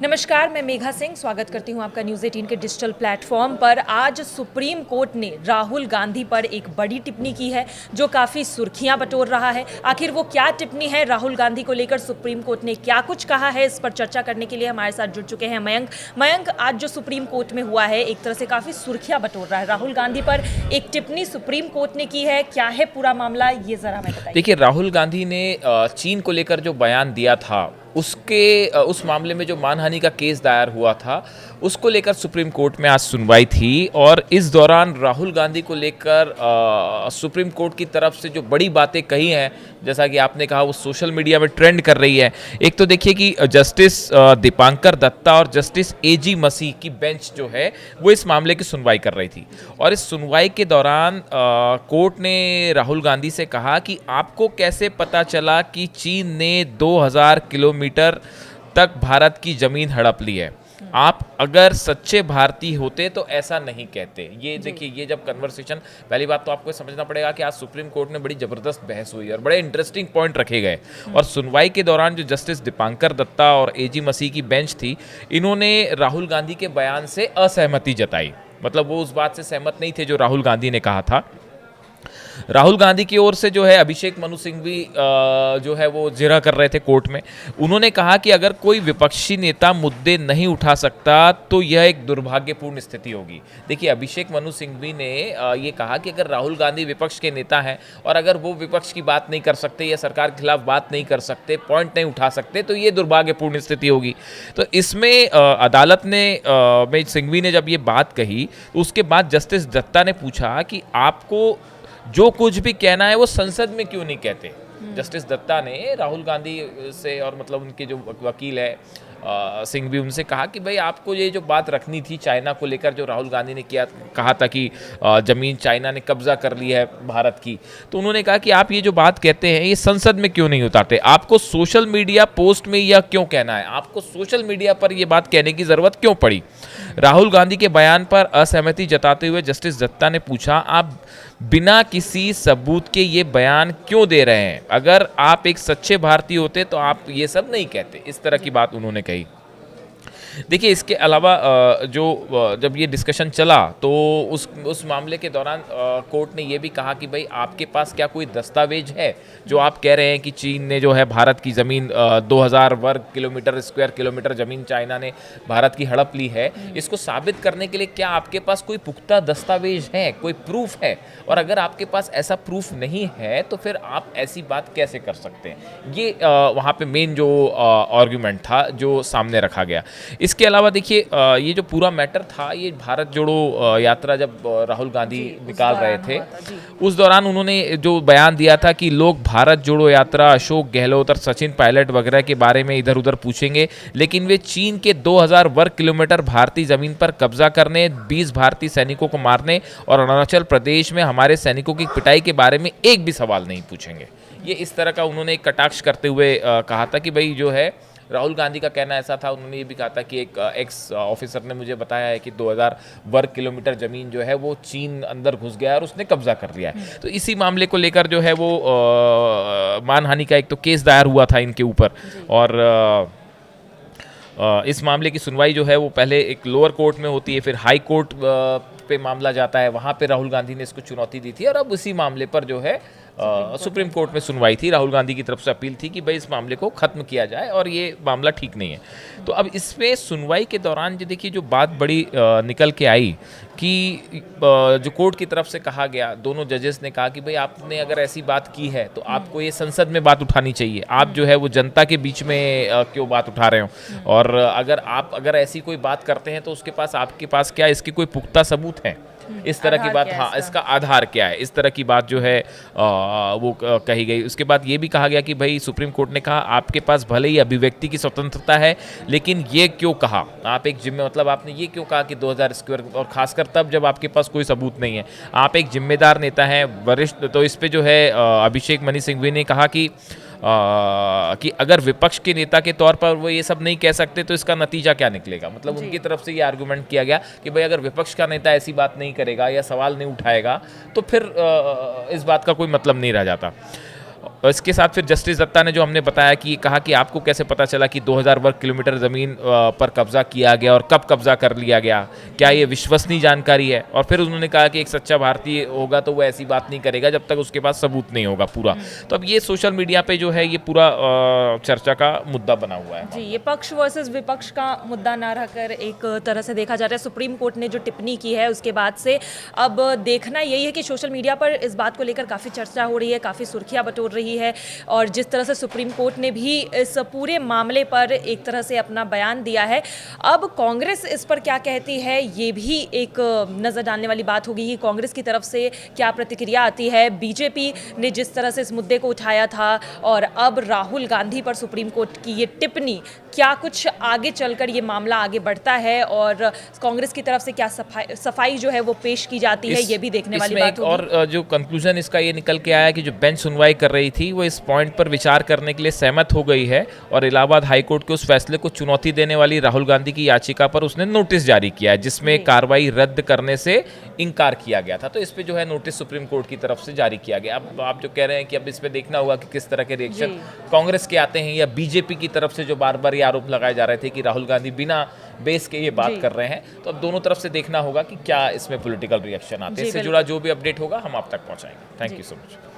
नमस्कार, मैं मेघा सिंह स्वागत करती हूं आपका न्यूज़ 18 के डिजिटल प्लेटफॉर्म पर। आज सुप्रीम कोर्ट ने राहुल गांधी पर एक बड़ी टिप्पणी की है जो काफ़ी सुर्खियां बटोर रहा है। आखिर वो क्या टिप्पणी है, राहुल गांधी को लेकर सुप्रीम कोर्ट ने क्या कुछ कहा है, इस पर चर्चा करने के लिए हमारे साथ जुड़ चुके हैं मयंक, आज जो सुप्रीम कोर्ट में हुआ है एक तरह से काफ़ी सुर्खियां बटोर रहा है। राहुल गांधी पर एक टिप्पणी सुप्रीम कोर्ट ने की है, क्या है पूरा मामला, ये ज़रा मैं बताइए। देखिए, राहुल गांधी ने चीन को लेकर जो बयान दिया था उस मामले में जो मानहानि का केस दायर हुआ था उसको लेकर सुप्रीम कोर्ट में आज सुनवाई थी। और इस दौरान राहुल गांधी को लेकर सुप्रीम कोर्ट की तरफ से जो बड़ी बातें कही हैं, जैसा कि आपने कहा, वो सोशल मीडिया में ट्रेंड कर रही है। एक तो देखिए कि जस्टिस दीपांकर दत्ता और जस्टिस एजी मसीह की बेंच जो है वो इस मामले की सुनवाई कर रही थी। और इस सुनवाई के दौरान कोर्ट ने राहुल गांधी से कहा कि आपको कैसे पता चला कि चीन ने 2000 किलोमीटर तक भारत की जमीन हड़प ली है। आप अगर सच्चे भारतीय होते तो ऐसा नहीं कहते। ये देखिए, ये जब कन्वर्सेशन, पहली बात तो आपको समझना पड़ेगा कि आज सुप्रीम कोर्ट में बड़ी जबरदस्त बहस हुई और बड़े इंटरेस्टिंग पॉइंट रखे गए। और सुनवाई के दौरान जो जस्टिस दीपांकर दत्ता और एजी मसीह की बेंच थी, इन्होंने राहुल गांधी के बयान से असहमति जताई। मतलब वो उस बात से सहमत नहीं थे जो राहुल गांधी ने कहा था। राहुल गांधी की ओर से जो है अभिषेक मनु सिंघवी जो है वो जिरह कर रहे थे कोर्ट में। उन्होंने कहा कि अगर कोई विपक्षी नेता मुद्दे नहीं उठा सकता तो यह एक दुर्भाग्यपूर्ण स्थिति होगी। देखिए, अभिषेक मनु सिंघवी ने ये कहा कि अगर राहुल गांधी विपक्ष के नेता हैं और अगर वो विपक्ष की बात नहीं कर सकते या सरकार के खिलाफ बात नहीं कर सकते, पॉइंट नहीं उठा सकते, तो ये दुर्भाग्यपूर्ण स्थिति होगी। तो इसमें अदालत ने में सिंघवी ने जब ये बात कही, उसके बाद जस्टिस दत्ता ने पूछा कि आपको जो कुछ भी कहना है वो संसद में क्यों नहीं कहते। जस्टिस दत्ता ने राहुल गांधी से, और मतलब उनके जो वकील है सिंघवी, उनसे कहा कि भाई आपको ये जो बात रखनी थी चाइना को लेकर, जो राहुल गांधी ने कहा था कि ज़मीन चाइना ने कब्जा कर ली है भारत की, तो उन्होंने कहा कि आप ये जो बात कहते हैं ये संसद में क्यों नहीं उतारते, आपको सोशल मीडिया पोस्ट में यह क्यों कहना है, आपको सोशल मीडिया पर यह बात कहने की ज़रूरत क्यों पड़ी। राहुल गांधी के बयान पर असहमति जताते हुए जस्टिस दत्ता ने पूछा, आप बिना किसी सबूत के ये बयान क्यों दे रहे हैं, अगर आप एक सच्चे भारतीय होते तो आप ये सब नहीं कहते। इस तरह की बात उन्होंने कही। देखिए, इसके अलावा जब ये डिस्कशन चला तो उस मामले के दौरान कोर्ट ने ये भी कहा कि भाई आपके पास क्या कोई दस्तावेज है जो आप कह रहे हैं कि चीन ने जो है भारत की ज़मीन 2000 वर्ग किलोमीटर स्क्वायर किलोमीटर ज़मीन चाइना ने भारत की हड़प ली है, इसको साबित करने के लिए क्या आपके पास कोई पुख्ता दस्तावेज है, कोई प्रूफ है। और अगर आपके पास ऐसा प्रूफ नहीं है तो फिर आप ऐसी बात कैसे कर सकते हैं। ये वहाँ पे मेन जो आर्गुमेंट था जो सामने रखा गया। इसके अलावा देखिए, ये जो पूरा मैटर था, ये भारत जोड़ो यात्रा जब राहुल गांधी निकाल रहे थे, उस दौरान उन्होंने जो बयान दिया था कि लोग भारत जोड़ो यात्रा, अशोक गहलोत और सचिन पायलट वगैरह के बारे में इधर उधर पूछेंगे, लेकिन वे चीन के 2000 वर्ग किलोमीटर भारतीय जमीन पर कब्जा करने, 20 भारतीय सैनिकों को मारने और अरुणाचल प्रदेश में हमारे सैनिकों की पिटाई के बारे में एक भी सवाल नहीं पूछेंगे। ये इस तरह का उन्होंने एक कटाक्ष करते हुए कहा था कि भाई जो है, राहुल गांधी का कहना ऐसा था, उन्होंने ये भी कहा था कि एक एक्स ऑफिसर ने मुझे बताया है कि 2000 वर्ग किलोमीटर ज़मीन जो है वो चीन अंदर घुस गया और उसने कब्जा कर लिया है। तो इसी मामले को लेकर जो है वो मानहानि का एक तो केस दायर हुआ था इनके ऊपर। और इस मामले की सुनवाई जो है वो पहले एक लोअर कोर्ट में होती है, फिर हाई कोर्ट पे मामला जाता है, वहाँ पे राहुल गांधी ने इसको चुनौती दी थी। और अब इसी मामले पर जो है सुप्रीम कोर्ट में सुनवाई थी। राहुल गांधी की तरफ से अपील थी कि भाई इस मामले को ख़त्म किया जाए और ये मामला ठीक नहीं है। तो अब इसमें सुनवाई के दौरान जो देखिए जो बात बड़ी निकल के आई कि जो कोर्ट की तरफ से कहा गया, दोनों जजेस ने कहा कि भाई आपने अगर ऐसी बात की है तो आपको ये संसद में बात उठानी चाहिए, आप जो है वो जनता के बीच में क्यों बात उठा रहे हो। और अगर ऐसी कोई बात करते हैं तो उसके पास, आपके पास क्या इसके कोई पुख्ता सबूत है, इस तरह की बात, हाँ, इसका आधार क्या है, इस तरह की बात जो है वो कही गई। उसके बाद ये भी कहा गया कि भाई सुप्रीम कोर्ट ने कहा आपके पास भले ही अभिव्यक्ति की स्वतंत्रता है, लेकिन ये क्यों कहा, आप एक मतलब आपने ये क्यों कहा कि 2000 स्क्वायर, और खासकर तब जब आपके पास कोई सबूत नहीं है, आप एक जिम्मेदार नेता हैं, वरिष्ठ। तो इस पे जो है अभिषेक मनु सिंघवी ने कहा कि अगर विपक्ष के नेता के तौर पर वो ये सब नहीं कह सकते तो इसका नतीजा क्या निकलेगा। मतलब उनकी तरफ से ये आर्गुमेंट किया गया कि भाई अगर विपक्ष का नेता ऐसी बात नहीं करेगा या सवाल नहीं उठाएगा तो फिर इस बात का कोई मतलब नहीं रह जाता। इसके साथ फिर जस्टिस दत्ता ने जो हमने बताया कि कहा कि आपको कैसे पता चला कि 2000 वर्ग किलोमीटर ज़मीन पर कब्जा किया गया और कब कब्जा कर लिया गया, क्या ये विश्वसनीय जानकारी है? और फिर उन्होंने कहा कि एक सच्चा भारतीय होगा तो वो ऐसी बात नहीं करेगा जब तक उसके पास सबूत नहीं होगा पूरा। तो अब ये सोशल मीडिया पे जो है ये पूरा चर्चा का मुद्दा बना हुआ है। जी, ये पक्ष वर्सेस विपक्ष का मुद्दा ना रहकर एक तरह से देखा जा रहा है। सुप्रीम कोर्ट ने जो टिप्पणी की है उसके बाद से अब देखना यही है कि सोशल मीडिया पर इस बात को लेकर काफ़ी चर्चा हो रही है, काफ़ी सुर्खियां बटोर रही है, और जिस तरह से सुप्रीम कोर्ट ने भी इस पूरे मामले पर एक तरह से अपना बयान दिया है। अब कांग्रेस इस पर क्या कहती है ये भी एक नज़र डालने वाली बात होगी कि कांग्रेस की तरफ से क्या प्रतिक्रिया आती है। बीजेपी ने जिस तरह से इस मुद्दे को उठाया था और अब राहुल गांधी पर सुप्रीम कोर्ट की ये टिप्पणी, क्या कुछ आगे चलकर ये मामला आगे बढ़ता है और कांग्रेस की तरफ से क्या सफाई जो है वो पेश की जाती है, ये भी देखने वाली बात होगी। और जो कंक्लूजन इसका ये निकल के आया कि जो बेंच सुनवाई कर रही थी वो इस पॉइंट पर विचार करने के लिए सहमत हो गई है और इलाहाबाद हाईकोर्ट के उस फैसले को चुनौती देने वाली राहुल गांधी की याचिका पर उसने नोटिस जारी किया है जिसमें कार्रवाई रद्द करने से इनकार किया गया था। तो इस पे जो है नोटिस सुप्रीम कोर्ट की तरफ से जारी किया गया। अब आप जो कह रहे हैं कि अब इस पे देखना होगा कि किस तरह के रिएक्शन कांग्रेस के आते हैं या बीजेपी की तरफ से जो बार बार ये आरोप लगाए जा रहे थे कि राहुल गांधी बिना बेस के ये बात कर रहे हैं। तो अब दोनों तरफ से देखना होगा कि क्या इसमें पॉलिटिकल रिएक्शन आते हैं। इससे जुड़ा जो भी अपडेट होगा हम आप तक पहुंचाएंगे। Thank you so much.